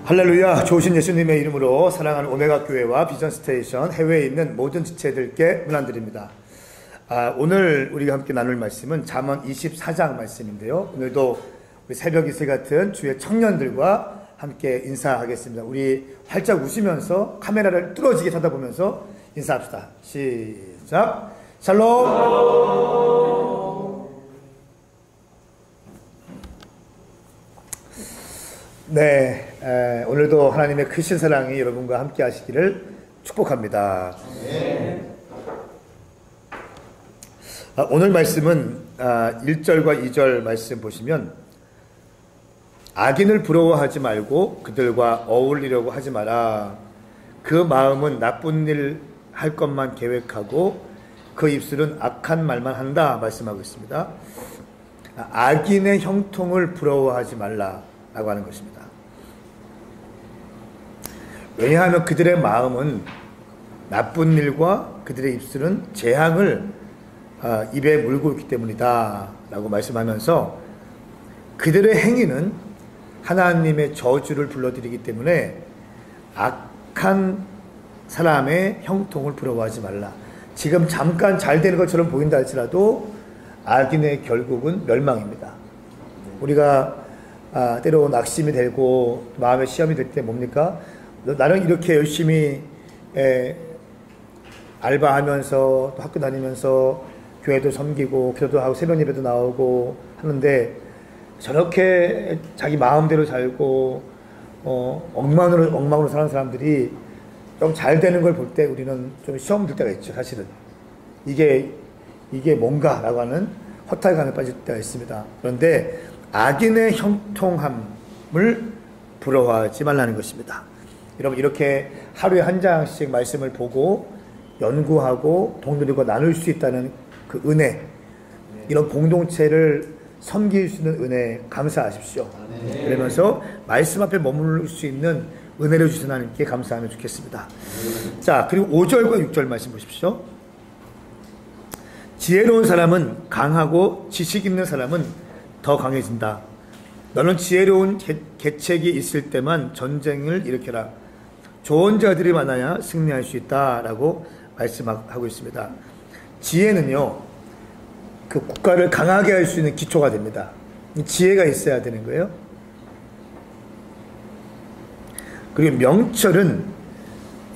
할렐루야. 좋으신 예수님의 이름으로 사랑하는 오메가 교회와 비전 스테이션 해외에 있는 모든 지체들께 문안드립니다. 오늘 우리가 함께 나눌 말씀은 잠언 24장 말씀인데요. 오늘도 우리 새벽 이슬 같은 주의 청년들과 함께 인사하겠습니다. 우리 활짝 웃으면서 카메라를 뚫어지게 쳐다보면서 인사합시다. 시작. 샬롬. 네, 오늘도 하나님의 크신 사랑이 여러분과 함께 하시기를 축복합니다. 오늘 말씀은 1절과 2절 말씀 보시면 악인을 부러워하지 말고 그들과 어울리려고 하지 마라. 그 마음은 나쁜 일 할 것만 계획하고 그 입술은 악한 말만 한다 말씀하고 있습니다. 악인의 형통을 부러워하지 말라라고 하는 것입니다. 왜냐하면 그들의 마음은 나쁜 일과 그들의 입술은 재앙을 입에 물고 있기 때문이다 라고 말씀하면서 그들의 행위는 하나님의 저주를 불러들이기 때문에 악한 사람의 형통을 부러워하지 말라. 지금 잠깐 잘 되는 것처럼 보인다 할지라도 악인의 결국은 멸망입니다. 우리가 때로 낙심이 되고 마음의 시험이 될 때 뭡니까? 나는 이렇게 열심히 알바하면서 또 학교 다니면서 교회도 섬기고 기도도 하고 새벽 예배도 나오고 하는데 저렇게 자기 마음대로 살고 엉망으로 사는 사람들이 좀 잘 되는 걸 볼 때 우리는 좀 시험 들 때가 있죠. 사실은 이게 뭔가라고 하는 허탈감에 빠질 때가 있습니다. 그런데 악인의 형통함을 부러워하지 말라는 것입니다. 여러분, 이렇게 하루에 한 장씩 말씀을 보고 연구하고 동료들과 나눌 수 있다는 그 은혜, 이런 공동체를 섬길 수 있는 은혜 감사하십시오. 그러면서 말씀 앞에 머무를 수 있는 은혜를 주신 하나님께 감사하면 좋겠습니다. 자, 그리고 5절과 6절 말씀 보십시오. 지혜로운 사람은 강하고 지식 있는 사람은 더 강해진다. 너는 지혜로운 계책이 있을 때만 전쟁을 일으켜라. 좋은 자들이 많아야 승리할 수 있다라고 말씀하고 있습니다. 지혜는요, 그 국가를 강하게 할 수 있는 기초가 됩니다. 지혜가 있어야 되는 거예요. 그리고 명철은,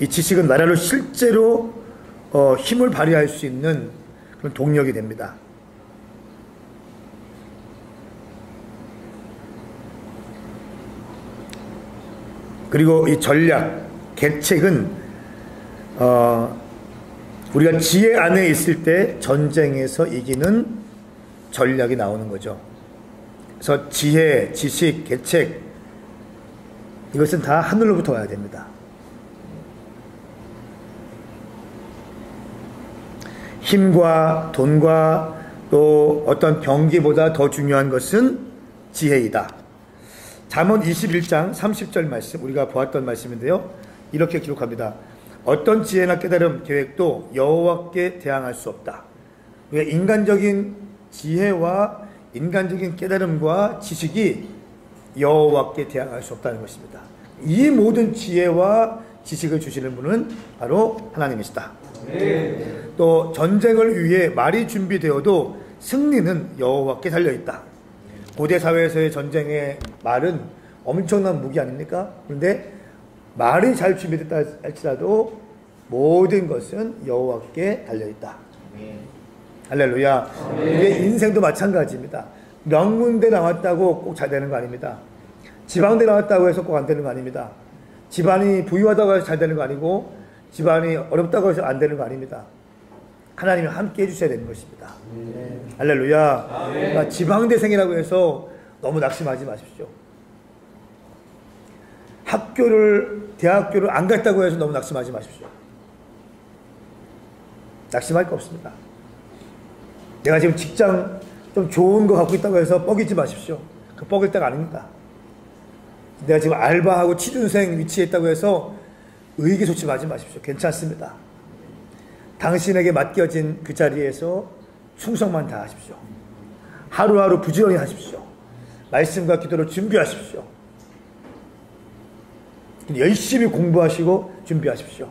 이 지식은 나라를 실제로 힘을 발휘할 수 있는 그런 동력이 됩니다. 그리고 이 전략, 계책은 우리가 지혜 안에 있을 때 전쟁에서 이기는 전략이 나오는 거죠. 그래서 지혜, 지식, 계책, 이것은 다 하늘로부터 와야 됩니다. 힘과 돈과 또 어떤 병기보다 더 중요한 것은 지혜이다. 잠언 21장 30절 말씀, 우리가 보았던 말씀인데요. 이렇게 기록합니다. 어떤 지혜나 깨달음, 계획도 여호와께 대항할 수 없다. 우리가 인간적인 지혜와 인간적인 깨달음과 지식이 여호와께 대항할 수 없다는 것입니다. 이 모든 지혜와 지식을 주시는 분은 바로 하나님이시다. 또 전쟁을 위해 말이 준비되어도 승리는 여호와께 달려있다. 고대 사회에서의 전쟁의 말은 엄청난 무기 아닙니까? 그런데 말이 잘 준비됐다 할지라도 모든 것은 여호와께 달려있다. 할렐루야. 우리의 인생도 마찬가지입니다. 명문대 나왔다고 꼭 잘 되는 거 아닙니다. 지방대 나왔다고 해서 꼭 안 되는 거 아닙니다. 집안이 부유하다고 해서 잘 되는 거 아니고 집안이 어렵다고 해서 안 되는 거 아닙니다. 하나님이 함께 해주셔야 되는 것입니다. 할렐루야. 그러니까 지방대생이라고 해서 너무 낙심하지 마십시오. 대학교를 안 갔다고 해서 너무 낙심하지 마십시오. 낙심할 거 없습니다. 내가 지금 직장 좀 좋은 거 갖고 있다고 해서 뻐기지 마십시오. 그 뻐길 때가 아닙니다. 내가 지금 알바하고 취준생 위치에 있다고 해서 의기소침하지 마십시오. 괜찮습니다. 당신에게 맡겨진 그 자리에서 충성만 다하십시오. 하루하루 부지런히 하십시오. 말씀과 기도를 준비하십시오. 열심히 공부하시고 준비하십시오.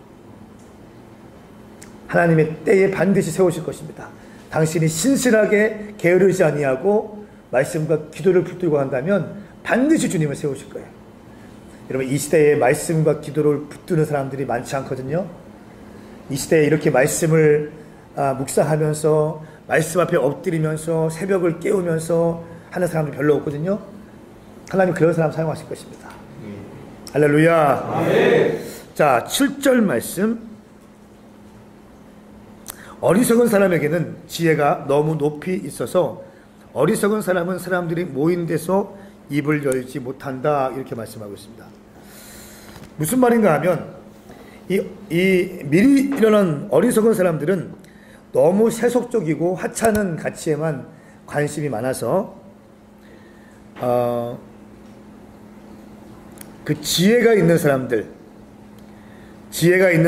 하나님의 때에 반드시 세우실 것입니다. 당신이 신실하게 게으르지 아니하고 말씀과 기도를 붙들고 한다면 반드시 주님을 세우실 거예요. 여러분, 이 시대에 말씀과 기도를 붙드는 사람들이 많지 않거든요. 이 시대에 이렇게 말씀을 묵상하면서 말씀 앞에 엎드리면서 새벽을 깨우면서 하는 사람들 별로 없거든요. 하나님 그런 사람 사용하실 것입니다. 할렐루야. 자, 7절 말씀. 어리석은 사람에게는 지혜가 너무 높이 있어서 어리석은 사람은 사람들이 모인 데서 입을 열지 못한다, 이렇게 말씀하고 있습니다. 무슨 말인가 하면 이 미리 일어난 어리석은 사람들은 너무 세속적이고 하찮은 가치에만 관심이 많아서 그 지혜가 있는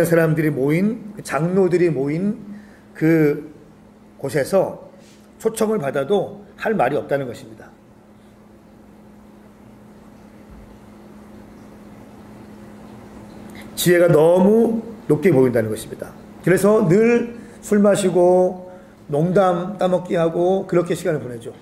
사람들이 모인, 장로들이 모인 그 곳에서 초청을 받아도 할 말이 없다는 것입니다. 지혜가 너무 높게 보인다는 것입니다. 그래서 늘 술 마시고 농담 따먹기 하고 그렇게 시간을 보내죠.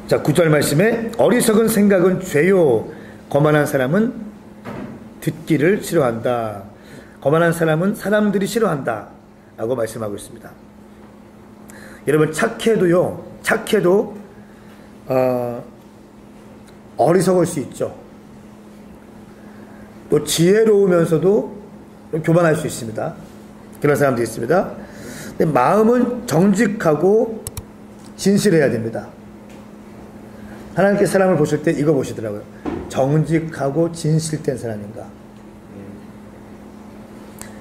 자, 9절 말씀에 어리석은 생각은 죄요, 거만한 사람은 듣기를 싫어한다. 거만한 사람은 사람들이 싫어한다 라고 말씀하고 있습니다. 여러분, 착해도 어리석을 수 있죠. 또 지혜로우면서도 교만할 수 있습니다. 그런 사람도 있습니다. 근데 마음은 정직하고 진실해야 됩니다. 하나님께서 사람을 보실 때 이거 보시더라고요. 정직하고 진실된 사람인가.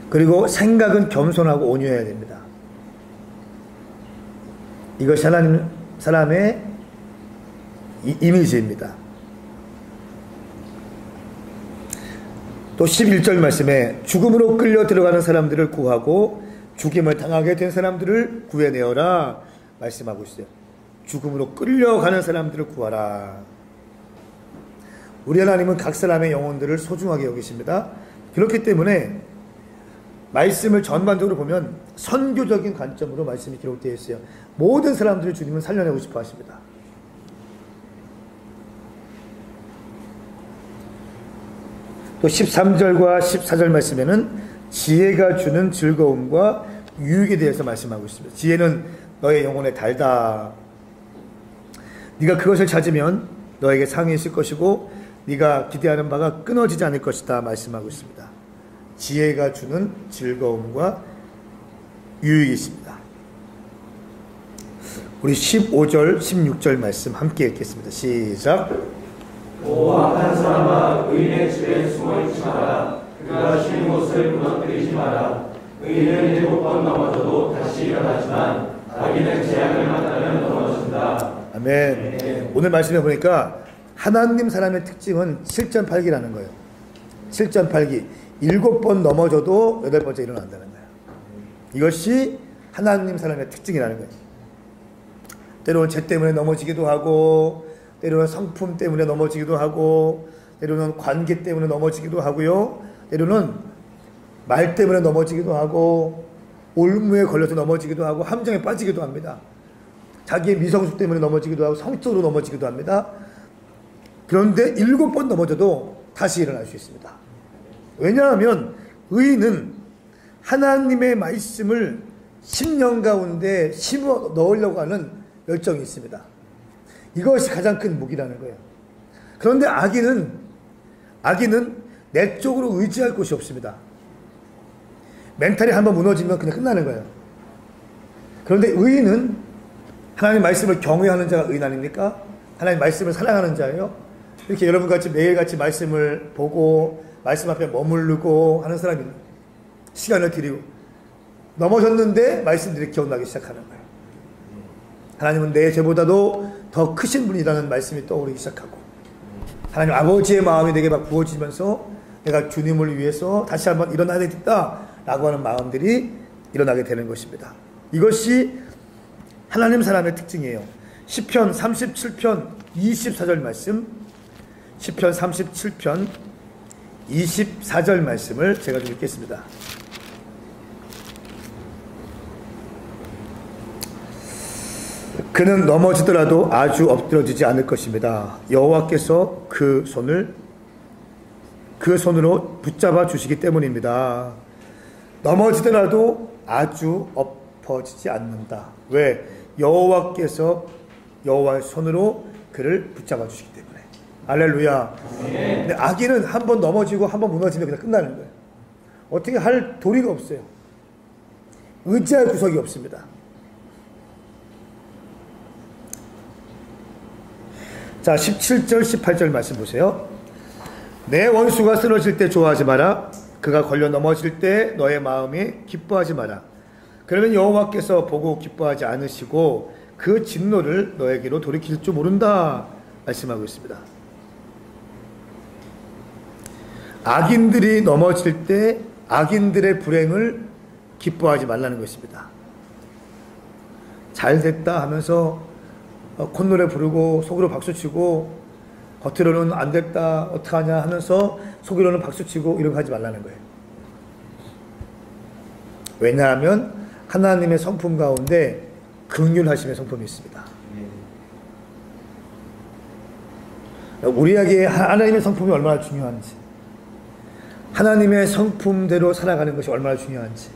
그리고 생각은 겸손하고 온유해야 됩니다. 이것이 하나님 사람의 이미지입니다. 또 11절 말씀에 죽음으로 끌려 들어가는 사람들을 구하고 죽임을 당하게 된 사람들을 구해내어라 말씀하고 있어요. 죽음으로 끌려가는 사람들을 구하라. 우리 하나님은 각 사람의 영혼들을 소중하게 여기십니다. 그렇기 때문에 말씀을 전반적으로 보면 선교적인 관점으로 말씀이 기록되어 있어요. 모든 사람들을 주님은 살려내고 싶어 하십니다. 또 13절과 14절 말씀에는 지혜가 주는 즐거움과 유익에 대해서 말씀하고 있습니다. 지혜는 너의 영혼의 달다. 네가 그것을 찾으면 너에게 상이 있을 것이고 네가 기대하는 바가 끊어지지 않을 것이다 말씀하고 있습니다. 지혜가 주는 즐거움과 유익이 있습니다. 우리 15절, 16절 말씀 함께 읽겠습니다. 시작. 오 악한 사람아, 의인의 집에 숨어있지 마라. 그가 쉬는 곳을 무너뜨리지 마라. 의인은 7번 넘어져도 다시 일어나지만 악인은 재앙을 만나면 넘어진다. 아멘. 네. 오늘 말씀해 보니까 하나님 사람의 특징은 7.8기라는 거예요. 7.8기. 7번 넘어져도 8번째 일어난다는 거예요. 이것이 하나님 사람의 특징이라는 거예요. 때로는 죄 때문에 넘어지기도 하고, 때로는 성품 때문에 넘어지기도 하고, 때로는 관계 때문에 넘어지기도 하고요. 때로는 말 때문에 넘어지기도 하고, 올무에 걸려서 넘어지기도 하고, 함정에 빠지기도 합니다. 자기의 미성숙 때문에 넘어지기도 하고, 성적으로 넘어지기도 합니다. 그런데 7번 넘어져도 다시 일어날 수 있습니다. 왜냐하면 의인은 하나님의 말씀을 심령 가운데 심어 넣으려고 하는 열정이 있습니다. 이것이 가장 큰 무기라는 거예요. 그런데 악인은 내 쪽으로 의지할 곳이 없습니다. 멘탈이 한번 무너지면 그냥 끝나는 거예요. 그런데 의인은 하나님 말씀을 경외하는 자가 의인 아닙니까? 하나님 말씀을 사랑하는 자예요. 이렇게 여러분같이 매일같이 말씀을 보고 말씀 앞에 머무르고 하는 사람이 시간을 들이고 넘어졌는데 말씀들이 기억나기 시작하는 거예요. 하나님은 내 죄보다도 더 크신 분이라는 말씀이 떠오르기 시작하고, 하나님 아버지의 마음이 내게 막 부어지면서 내가 주님을 위해서 다시 한번 일어나야 되겠다 라고 하는 마음들이 일어나게 되는 것입니다. 이것이 하나님 사람의 특징이에요. 시편 37편 24절 말씀, 시편 37편 24절 말씀을 제가 좀 읽겠습니다. 그는 넘어지더라도 아주 엎드러지지 않을 것입니다. 여호와께서 그 손으로 붙잡아 주시기 때문입니다. 넘어지더라도 아주 엎어지지 않는다. 왜? 여호와께서 여호와의 손으로 그를 붙잡아 주시기 때문에. 할렐루야. 근데 악인은 한번 넘어지고 한번 무너지면 그냥 끝나는 거예요. 어떻게 할 도리가 없어요. 의지할 구석이 없습니다. 자, 17절 18절 말씀 보세요. 내 원수가 쓰러질 때 좋아하지 마라. 그가 걸려 넘어질 때 너의 마음에 기뻐하지 마라. 그러면 여호와께서 보고 기뻐하지 않으시고 그 진노를 너에게로 돌이킬 줄 모른다 말씀하고 있습니다. 악인들이 넘어질 때 악인들의 불행을 기뻐하지 말라는 것입니다. 잘 됐다 하면서 콧노래 부르고 속으로 박수치고 겉으로는 안 됐다 어떡하냐 하면서 속으로는 박수치고 이런 거 하지 말라는 거예요. 왜냐하면 하나님의 성품 가운데 긍휼하심의 성품이 있습니다. 우리에게 하나님의 성품이 얼마나 중요한지, 하나님의 성품대로 살아가는 것이 얼마나 중요한지.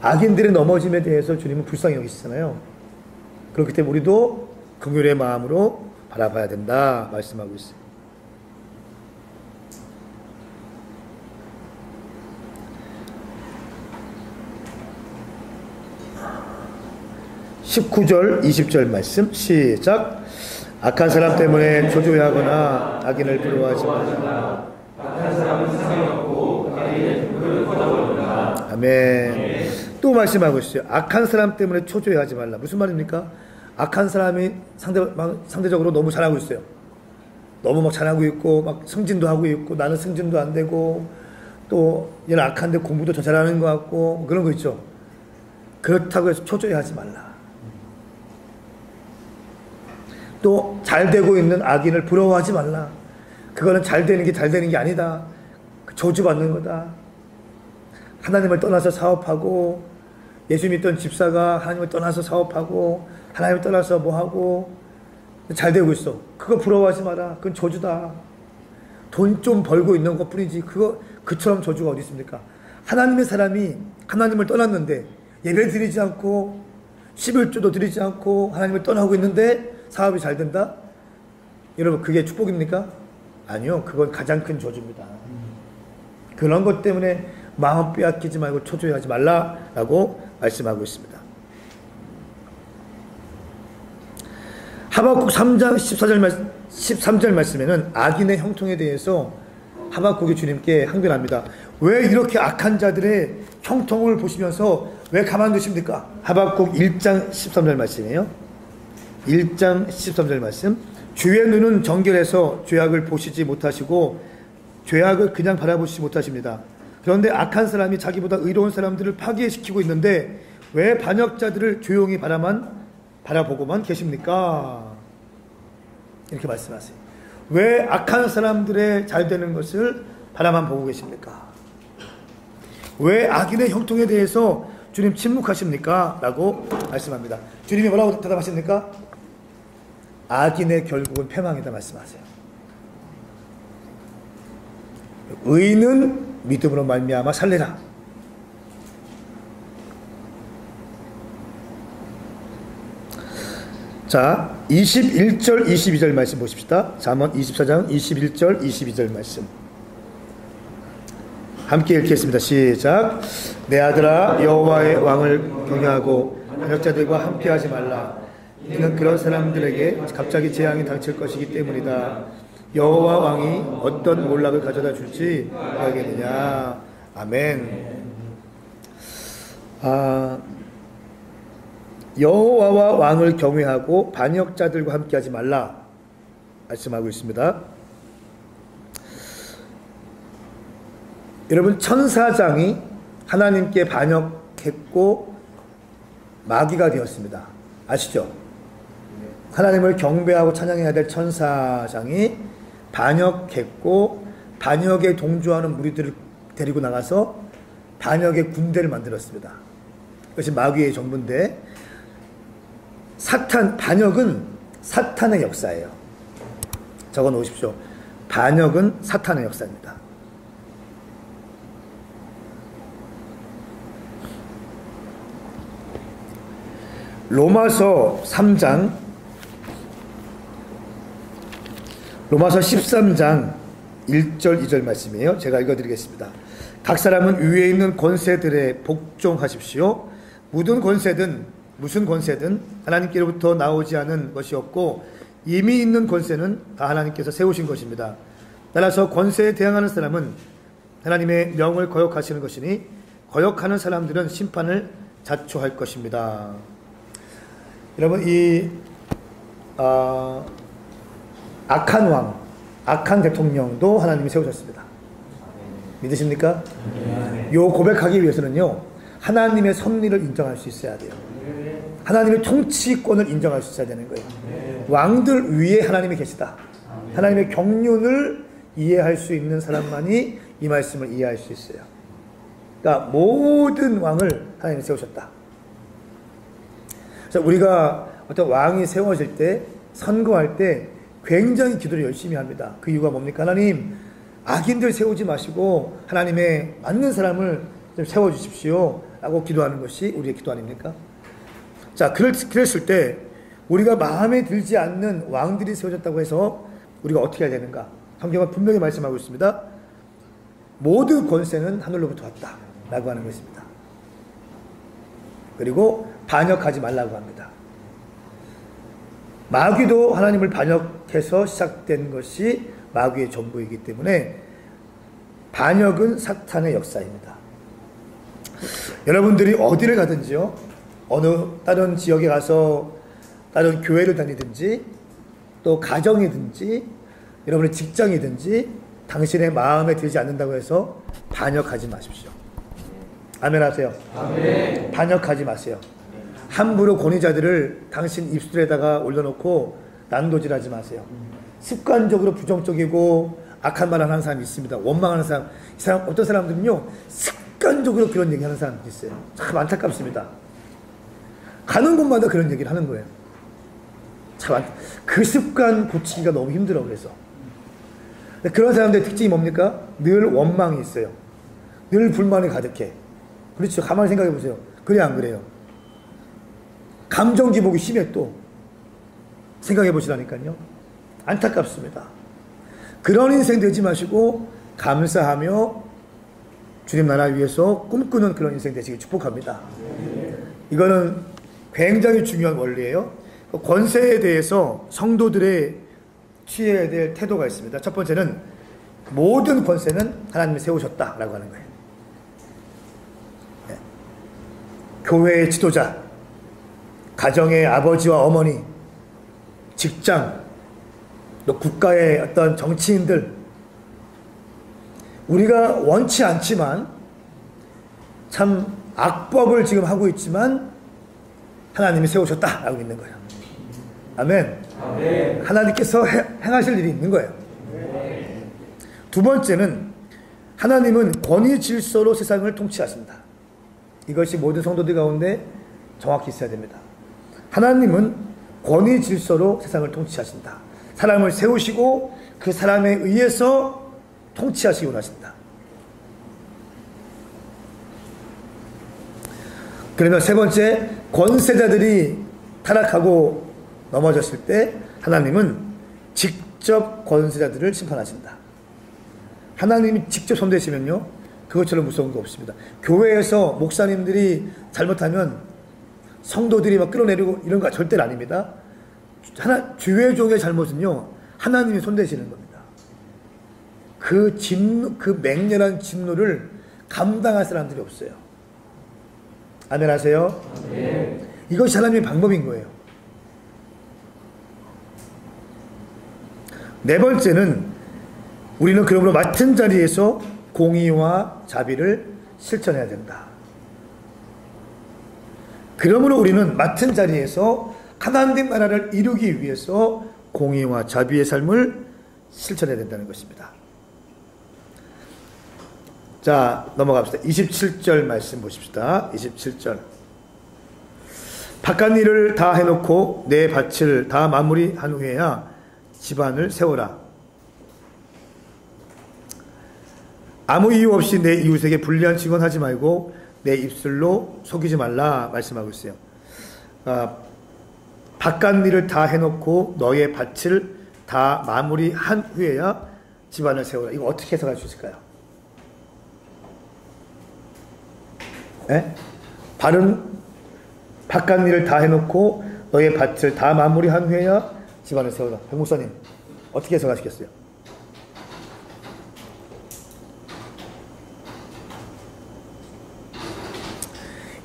악인들의 넘어짐에 대해서 주님은 불쌍히 여기시잖아요. 그렇기 때문에 우리도 긍휼의 마음으로 바라봐야 된다 말씀하고 있어요. (19절) (20절) 말씀 시작. 악한 사람 때문에 조조해하거나 악인을 부러워하지 마라. 악한 사람은 세상에 없고 악인의 등불을 꺼져버린다. 아멘. 또 말씀하고 있어요. 악한 사람 때문에 초조해하지 말라. 무슨 말입니까? 악한 사람이 상대적으로 너무 잘하고 있어요. 너무 막 잘하고 있고 막 승진도 하고 있고 나는 승진도 안 되고 또 얘는 악한데 공부도 더 잘하는 것 같고 그런 거 있죠. 그렇다고 해서 초조해하지 말라. 또 잘 되고 있는 악인을 부러워하지 말라. 그거는 잘 되는 게 아니다. 저주받는 거다. 하나님을 떠나서 사업하고 예수 믿던 집사가 하나님을 떠나서 사업하고 하나님을 떠나서 뭐하고 잘 되고 있어. 그거 부러워하지 마라. 그건 저주다. 돈 좀 벌고 있는 것 뿐이지 그처럼 저주가 어디 있습니까? 하나님의 사람이 하나님을 떠났는데 예배 드리지 않고 11조도 드리지 않고 하나님을 떠나고 있는데 사업이 잘 된다? 여러분 그게 축복입니까? 아니요. 그건 가장 큰 저주입니다. 그런 것 때문에 마음 빼앗기지 말고 초조해하지 말라라고 말씀하고 있습니다. 하박국 3장 13절 말씀에는 악인의 형통에 대해서 하박국이 주님께 항변합니다. 왜 이렇게 악한 자들의 형통을 보시면서 왜 가만두십니까? 하박국 1장 13절 말씀이에요. 1장 13절 말씀. 주의 눈은 정결해서 죄악을 보시지 못하시고 죄악을 그냥 바라보시지 못하십니다. 그런데 악한 사람이 자기보다 의로운 사람들을 파괴시키고 있는데 왜 반역자들을 조용히 바라보고만 계십니까? 이렇게 말씀하세요. 왜 악한 사람들의 잘 되는 것을 바라만 보고 계십니까? 왜 악인의 형통에 대해서 주님 침묵하십니까? 라고 말씀합니다. 주님이 뭐라고 대답하십니까? 악인의 결국은 패망이다 말씀하세요. 의인은 믿음으로 말미암아 살리라. 자, 21절 22절 말씀 보십시다. 잠언 24장 21절 22절 말씀 함께 읽겠습니다. 시작. 내 아들아 여호와의 왕을 경외하고 반역자들과 함께하지 말라. 이는 그런 사람들에게 갑자기 재앙이 닥칠 것이기 때문이다. 여호와 왕이 어떤 몰락을 가져다 줄지 알겠느냐. 아멘. 여호와와 왕을 경외하고 반역자들과 함께하지 말라 말씀하고 있습니다. 여러분 천사장이 하나님께 반역했고 마귀가 되었습니다. 아시죠? 하나님을 경배하고 찬양해야 될 천사장이 반역했고 반역에 동조하는 무리들을 데리고 나가서 반역의 군대를 만들었습니다. 그것이 마귀의 전부인데 반역은 사탄의 역사예요. 적어 놓으십시오. 반역은 사탄의 역사입니다. 로마서 13장 로마서 13장 1절 2절 말씀이에요. 제가 읽어드리겠습니다. 각 사람은 위에 있는 권세들에 복종하십시오. 무슨 권세든 하나님께로부터 나오지 않은 것이 없고 이미 있는 권세는 다 하나님께서 세우신 것입니다. 따라서 권세에 대항하는 사람은 하나님의 명을 거역하시는 것이니 거역하는 사람들은 심판을 자초할 것입니다. 여러분 이 악한 왕, 악한 대통령도 하나님이 세우셨습니다. 믿으십니까? 요 고백하기 위해서는요 하나님의 섭리를 인정할 수 있어야 돼요. 하나님의 통치권을 인정할 수 있어야 되는 거예요. 왕들 위에 하나님이 계시다. 하나님의 경륜을 이해할 수 있는 사람만이 이 말씀을 이해할 수 있어요. 그러니까 모든 왕을 하나님이 세우셨다. 그래서 우리가 어떤 왕이 세워질 때, 선거할 때 굉장히 기도를 열심히 합니다. 그 이유가 뭡니까? 하나님, 악인들 세우지 마시고 하나님의 맞는 사람을 좀 세워주십시오 라고 기도하는 것이 우리의 기도 아닙니까? 자, 그랬을 때 우리가 마음에 들지 않는 왕들이 세워졌다고 해서 우리가 어떻게 해야 되는가? 성경은 분명히 말씀하고 있습니다. 모든 권세는 하늘로부터 왔다 라고 하는 것입니다. 그리고 반역하지 말라고 합니다. 마귀도 하나님을 반역해서 시작된 것이 마귀의 전부이기 때문에 반역은 사탄의 역사입니다. 여러분들이 어디를 가든지요, 어느 다른 지역에 가서 다른 교회를 다니든지 또 가정이든지 여러분의 직장이든지 당신의 마음에 들지 않는다고 해서 반역하지 마십시오. 아멘 하세요. 아멘. 반역하지 마세요. 함부로 권위자들을 당신 입술에다가 올려놓고 난도질하지 마세요. 습관적으로 부정적이고 악한 말 하는 사람이 있습니다. 원망하는 사람, 이 사람 어떤 사람들은요 습관적으로 그런 얘기하는 사람들이 있어요. 참 안타깝습니다. 가는 곳마다 그런 얘기를 하는 거예요. 참 그 습관 고치기가 너무 힘들어. 그래서 그런 사람들의 특징이 뭡니까? 늘 원망이 있어요. 늘 불만이 가득해. 그렇죠. 가만히 생각해 보세요. 그래 안 그래요? 감정 기복이 심해. 또 생각해 보시라니까요. 안타깝습니다. 그런 인생 되지 마시고 감사하며 주님 나라 위해서 꿈꾸는 그런 인생 되시길 축복합니다. 이거는 굉장히 중요한 원리예요. 권세에 대해서 성도들의 취해야 될 태도가 있습니다. 첫 번째는 모든 권세는 하나님이 세우셨다라고 하는 거예요. 네. 교회의 지도자, 가정의 아버지와 어머니, 직장, 또 국가의 어떤 정치인들, 우리가 원치 않지만 참 악법을 지금 하고 있지만 하나님이 세우셨다라고 믿는 거예요. 아멘. 아멘. 하나님께서 행하실 일이 있는 거예요. 아멘. 두 번째는 하나님은 권위 질서로 세상을 통치하신다. 이것이 모든 성도들 가운데 정확히 있어야 됩니다. 하나님은 권위 질서로 세상을 통치하신다. 사람을 세우시고 그 사람에 의해서 통치하시기 원하신다. 그러면 세 번째, 권세자들이 타락하고 넘어졌을 때 하나님은 직접 권세자들을 심판하신다. 하나님이 직접 손대시면요 그것처럼 무서운 거 없습니다. 교회에서 목사님들이 잘못하면 성도들이 막 끌어내리고 이런 거 절대로 아닙니다. 주의 종의 잘못은요 하나님이 손대시는 겁니다. 그 진노, 그 맹렬한 진노를 감당할 사람들이 없어요. 아멘 하세요? 아멘. 이것이 하나님의 방법인 거예요. 네 번째는 우리는 그러므로 맡은 자리에서 공의와 자비를 실천해야 된다. 그러므로 우리는 맡은 자리에서 하나님 나라를 이루기 위해서 공의와 자비의 삶을 실천해야 된다는 것입니다. 자, 넘어갑시다. 27절 말씀 보십시다. 27절. 바깥 일을 다 해놓고 내 밭을 다 마무리한 후에야 집안을 세워라. 아무 이유 없이 내 이웃에게 불리한 증언하지 말고 내 입술로 속이지 말라 말씀하고 있어요. 바깥 일을 다 해놓고 너의 밭을 다 마무리한 후에야 집안을 세워라. 이거 어떻게 해석할 수 있을까요? 바깥 일을 다 해놓고 너의 밭을 다 마무리한 후에야 집안을 세워라. 백 목사님 어떻게 해석하시겠어요?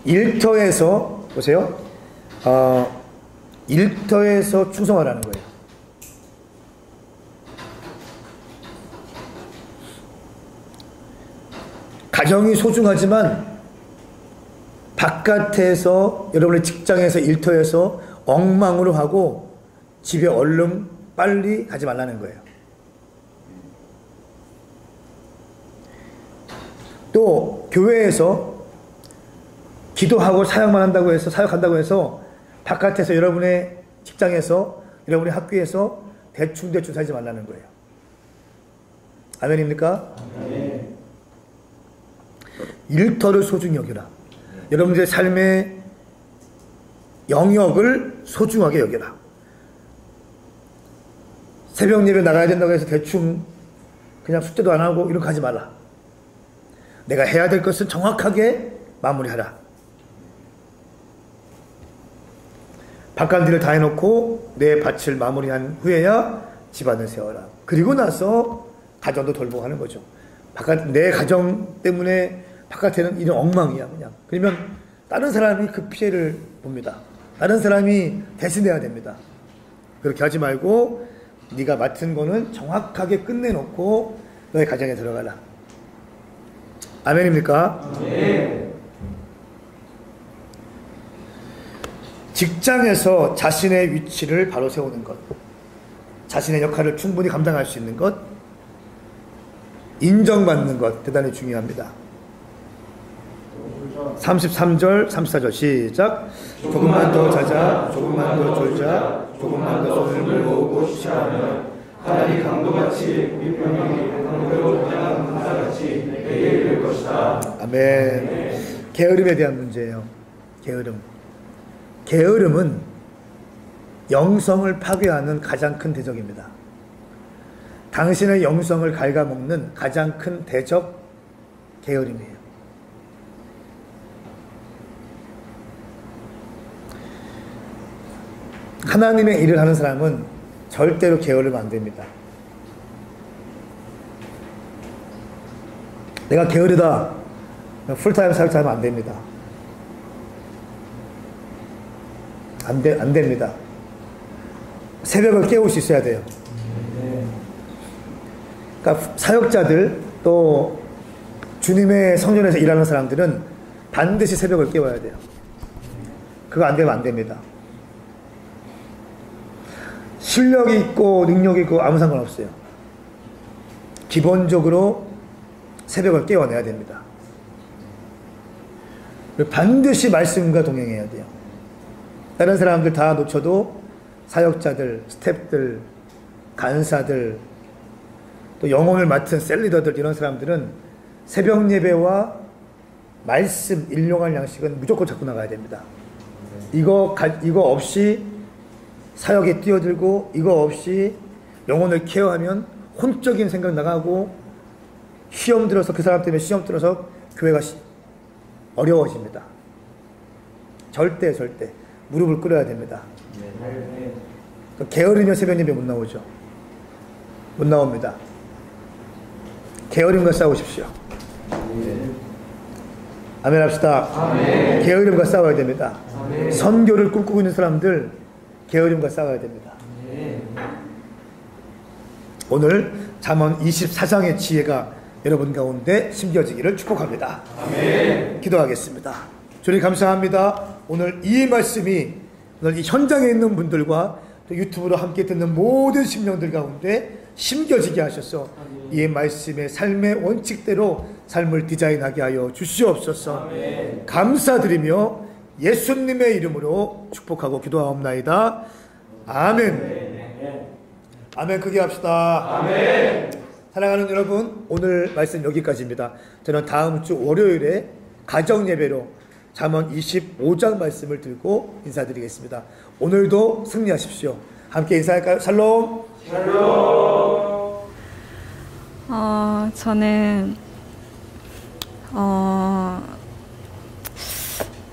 일터에서 보세요. 일터에서 충성하라는 거예요. 가정이 소중하지만 바깥에서 여러분의 직장에서 일터에서 엉망으로 하고 집에 얼른 빨리 가지 말라는 거예요. 또 교회에서 기도하고 사역한다고 해서 바깥에서 여러분의 직장에서 여러분의 학교에서 대충 살지 말라는 거예요. 아멘입니까? 아멘. 일터를 소중히 여겨라. 여러분들의 삶의 영역을 소중하게 여겨라. 새벽 예배 나가야 된다고 해서 대충 그냥 숙제도 안 하고 이렇게 하지 말라. 내가 해야 될 것은 정확하게 마무리하라. 바깥 일을 다 해놓고 내 밭을 마무리한 후에야 집안을 세워라. 그리고 나서 가정도 돌보고 하는 거죠. 내 가정 때문에 바깥에는 이런 엉망이야 그냥. 그러면 다른 사람이 그 피해를 봅니다. 다른 사람이 대신해야 됩니다. 그렇게 하지 말고 네가 맡은 거는 정확하게 끝내놓고 너의 가정에 들어가라. 아멘입니까? 네. 직장에서 자신의 위치를 바로 세우는 것, 자신의 역할을 충분히 감당할 수 있는 것, 인정받는 것 대단히 중요합니다. 33절 34절 시작. 조금만 더 자자, 조금만 더 졸자, 조금만 더 손을 모으고 시작하면 하나님 강도같이 우리 병력이 강도로 그냥 강사같이 내게 이를 것이다. 아멘. 게으름에 대한 문제예요. 게으름은 영성을 파괴하는 가장 큰 대적입니다. 당신의 영성을 갉아먹는 가장 큰 대적 게으름이에요. 하나님의 일을 하는 사람은 절대로 게으르면 안 됩니다. 내가 게으르다, 풀타임 사역자 하면 안 됩니다. 안 됩니다. 새벽을 깨울 수 있어야 돼요. 그러니까 사역자들 또 주님의 성전에서 일하는 사람들은 반드시 새벽을 깨워야 돼요. 그거 안 되면 안 됩니다. 실력이 있고 능력이 있고 아무 상관없어요. 기본적으로 새벽을 깨워내야 됩니다. 반드시 말씀과 동행해야 돼요. 다른 사람들 다 놓쳐도 사역자들, 스태프들, 간사들, 또 영혼을 맡은 셀리더들 이런 사람들은 새벽 예배와 말씀, 일용할 양식은 무조건 잡고 나가야 됩니다. 이거 없이 사역에 뛰어들고 이거 없이 영혼을 케어하면 혼적인 생각 나가고 시험 들어서 그 사람 때문에 시험 들어서 교회가 어려워집니다. 절대 무릎을 꿇어야 됩니다. 게으르면 새벽 예배 못 나오죠. 못 나옵니다. 게으름과 싸우십시오. 아멘 합시다. 아멘. 게으름과 싸워야 됩니다. 아멘. 선교를 꿈꾸고 있는 사람들 게으름과 싸워야 됩니다. 아멘. 오늘 잠언 24장의 지혜가 여러분 가운데 심겨지기를 축복합니다. 아멘. 기도하겠습니다. 주님 감사합니다. 오늘 이 말씀이 오늘 이 현장에 있는 분들과 또 유튜브로 함께 듣는 모든 심령들 가운데 심겨지게 하셔서 이 말씀의 삶의 원칙대로 삶을 디자인하게 하여 주시옵소서. 아멘. 감사드리며 예수님의 이름으로 축복하고 기도하옵나이다. 아멘. 아멘. 크게 합시다. 아멘. 사랑하는 여러분, 오늘 말씀 여기까지입니다. 저는 다음 주 월요일에 가정 예배로 잠언 25장 말씀을 들고 인사드리겠습니다. 오늘도 승리하십시오. 함께 인사할까요? 샬롬. 샬롬. 저는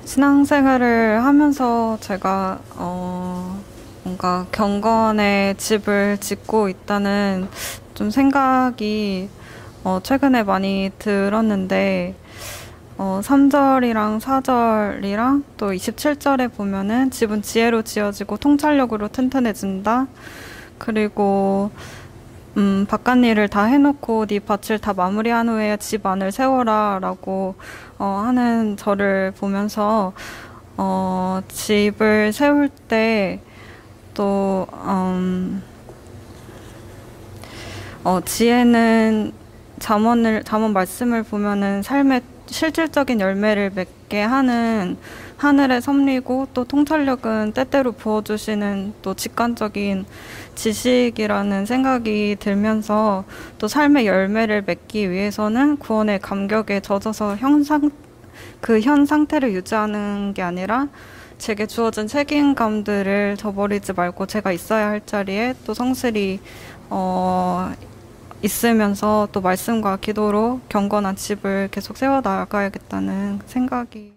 신앙생활을 하면서 제가 뭔가 경건의 집을 짓고 있다는 좀 생각이 최근에 많이 들었는데 3절이랑 4절이랑 또 27절에 보면은 집은 지혜로 지어지고 통찰력으로 튼튼해진다. 그리고 바깥일을 다 해놓고 네 밭을 다 마무리한 후에 집 안을 세워라 라고 하는 저를 보면서 집을 세울 때 또 지혜는 잠언 말씀을 보면은 삶의 실질적인 열매를 맺게 하는 하늘의 섭리고, 또 통찰력은 때때로 부어주시는 또 직관적인 지식이라는 생각이 들면서, 또 삶의 열매를 맺기 위해서는 구원의 감격에 젖어서 그 현 상태를 유지하는 게 아니라 제게 주어진 책임감들을 저버리지 말고 제가 있어야 할 자리에 또 성실히 있으면서 또 말씀과 기도로 경건한 집을 계속 세워나가야겠다는 생각이